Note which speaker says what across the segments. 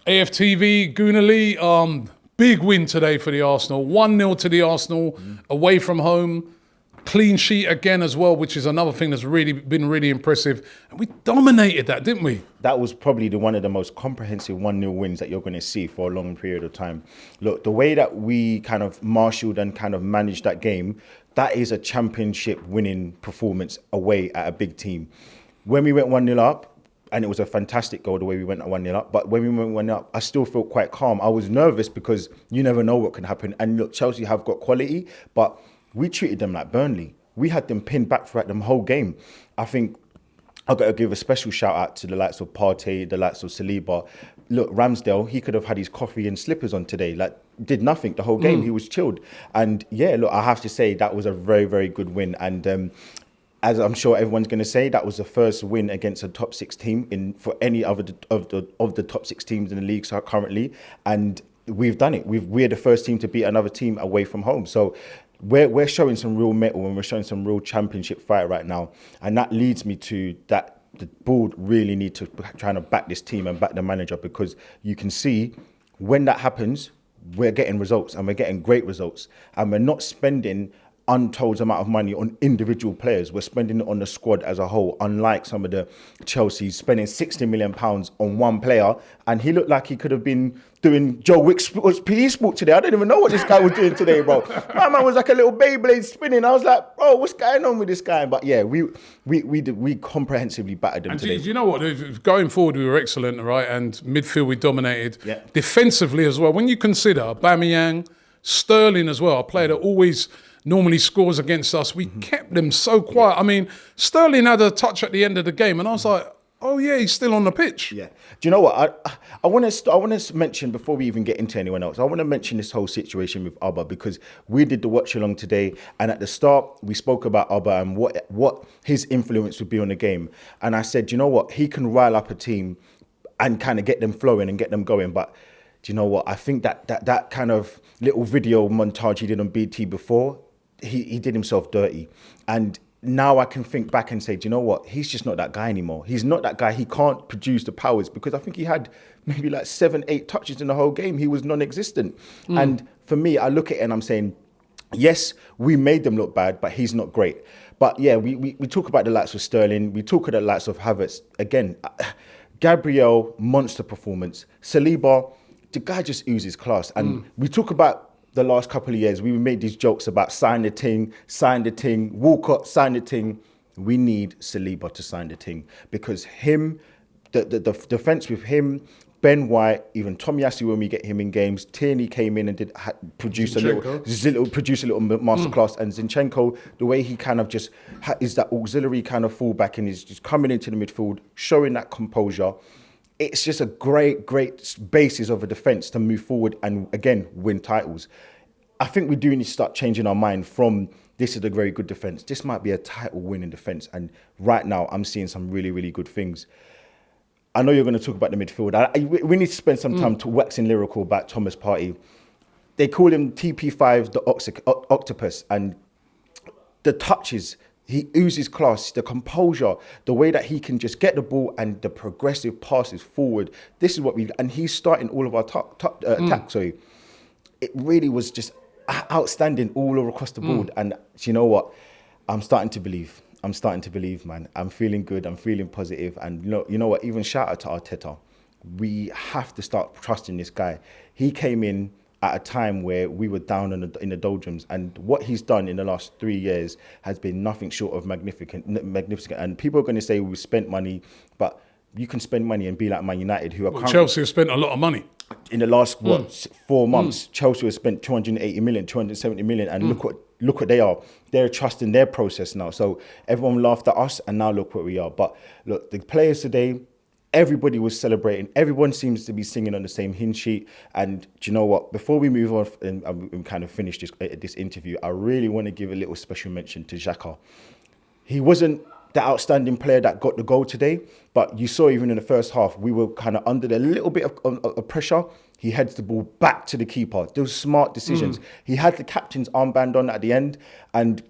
Speaker 1: AFTV, Gooner, big win today for the Arsenal. 1-0 to the Arsenal, away from home. Clean sheet again as well, which is another thing that's really been really impressive. And we dominated that, didn't we?
Speaker 2: That was probably one of the most comprehensive 1-0 wins that you're going to see for a long period of time. Look, the way that we kind of marshaled and kind of managed that game, that is a championship winning performance away at a big team. When we went 1-0 up, and it was a fantastic goal the way we went 1-0 up, but when we went 1-0 up, I still felt quite calm. I was nervous because you never know what can happen. And look, Chelsea have got quality, but we treated them like Burnley. We had them pinned back throughout the whole game. I think I've got to give a special shout out to the likes of Partey, the likes of Saliba. Look, Ramsdale, he could have had his coffee and slippers on today. Like, did nothing the whole game. He was chilled. And yeah, look, I have to say that was a very, very good win. And as I'm sure everyone's going to say, that was the first win against a top six team for any of the top six teams in the league currently. And we've done it. We're the first team to beat another team away from home. So we're showing some real mettle and we're showing some real championship fight right now. And that leads me to that the board really need to try to back this team and back the manager, because you can see when that happens, we're getting results and we're getting great results. And we're not spending untold amount of money on individual players. We're spending it on the squad as a whole, unlike some of the Chelsea spending £60 million on one player. And he looked like he could have been doing Joe Wick's PE sport today. I don't even know what this guy was doing today, bro. My man was like a little Beyblade spinning. I was like, bro, what's going on with this guy? But yeah, we comprehensively battered them today.
Speaker 1: You know what? Going forward, we were excellent, right? And midfield, we dominated.
Speaker 2: Yeah.
Speaker 1: Defensively as well. When you consider Aubameyang, Sterling as well, a player that always normally scores against us, we kept them so quiet. I mean, Sterling had a touch at the end of the game, and I was like, oh yeah, he's still on the pitch.
Speaker 2: Yeah. Do you know what? I want to mention, before we even get into anyone else, I want to mention this whole situation with Abba, because we did the watch along today, and at the start we spoke about Abba and what his influence would be on the game. And I said, you know what? He can rile up a team and kind of get them flowing and get them going. But do you know what? I think that kind of little video montage he did on BT before, he did himself dirty. And now I can think back and say, do you know what? He's just not that guy anymore. He's not that guy. He can't produce the powers, because I think he had maybe like 7-8 touches in the whole game. He was non-existent. And for me, I look at it and I'm saying, yes, we made them look bad, but he's not great. But yeah, we talk about the likes of Sterling. We talk about the likes of Havertz. Again, Gabriel, monster performance. Saliba, the guy just oozes class. And we talk about the last couple of years, we made these jokes about sign the ting, Walcott, sign the ting. We need Saliba to sign the ting, because him, the defence with him, Ben White, even Tomiyasu, when we get him in games, Tierney came in and produced a little masterclass, and Zinchenko, the way he kind of just is that auxiliary kind of fullback and is just coming into the midfield, showing that composure. It's just a great basis of a defence to move forward and, again, win titles. I think we do need to start changing our mind from this is a very good defence. This might be a title-winning defence. And right now, I'm seeing some really, really good things. I know you're going to talk about the midfield. We need to spend some time waxing lyrical about Thomas Partey. They call him TP5 The Octopus. And the touches, he oozes class, the composure, the way that he can just get the ball and the progressive passes forward. This is what and he's starting all of our attacks. So it really was just outstanding all over across the board. And you know what? I'm starting to believe, man. I'm feeling good. I'm feeling positive. And you know what? Even shout out to Arteta. We have to start trusting this guy. He came in at a time where we were down in the doldrums, and what he's done in the last 3 years has been nothing short of magnificent. And people are going to say we spent money, but you can spend money and be like Man United, who are
Speaker 1: Chelsea have spent a lot of money.
Speaker 2: In the last 4 months, Chelsea has spent 280 million, 270 million, and look what they are. They're trusting their process now. So everyone laughed at us, and now look where we are. But look, the players today, everybody was celebrating. Everyone seems to be singing on the same hymn sheet. And do you know what? Before we move on and kind of finish this interview, I really want to give a little special mention to Xhaka. He wasn't the outstanding player that got the goal today, but you saw even in the first half, we were kind of under a little bit of pressure. He heads the ball back to the keeper. Those smart decisions. He had the captain's armband on at the end, and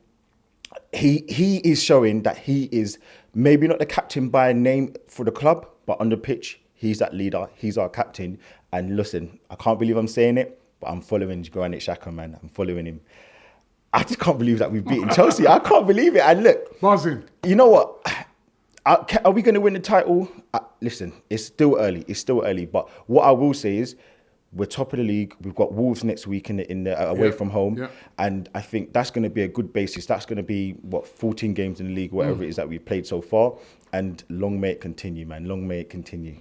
Speaker 2: he is showing that he is maybe not the captain by name for the club, but on the pitch, He's that leader. He's our captain. And listen, I can't believe I'm saying it, but I'm following Granit Xhaka, man. I'm following him. I just can't believe that we've beaten Chelsea. I can't believe it. And look,
Speaker 1: buzzing.
Speaker 2: You know what? Are we going to win the title? Listen, it's still early. It's still early. But what I will say is, we're top of the league. We've got Wolves next week in the away from home, and I think that's going to be a good basis. That's going to be 14 games in the league, whatever it is that we've played so far. And long may it continue, man. Long may it continue.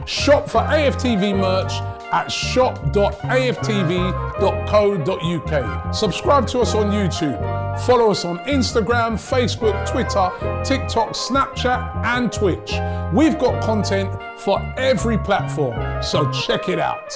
Speaker 1: Shop for AFTV merch at shop.aftv.co.uk. Subscribe to us on YouTube. Follow us on Instagram, Facebook, Twitter, TikTok, Snapchat, and Twitch. We've got content for every platform, so check it out.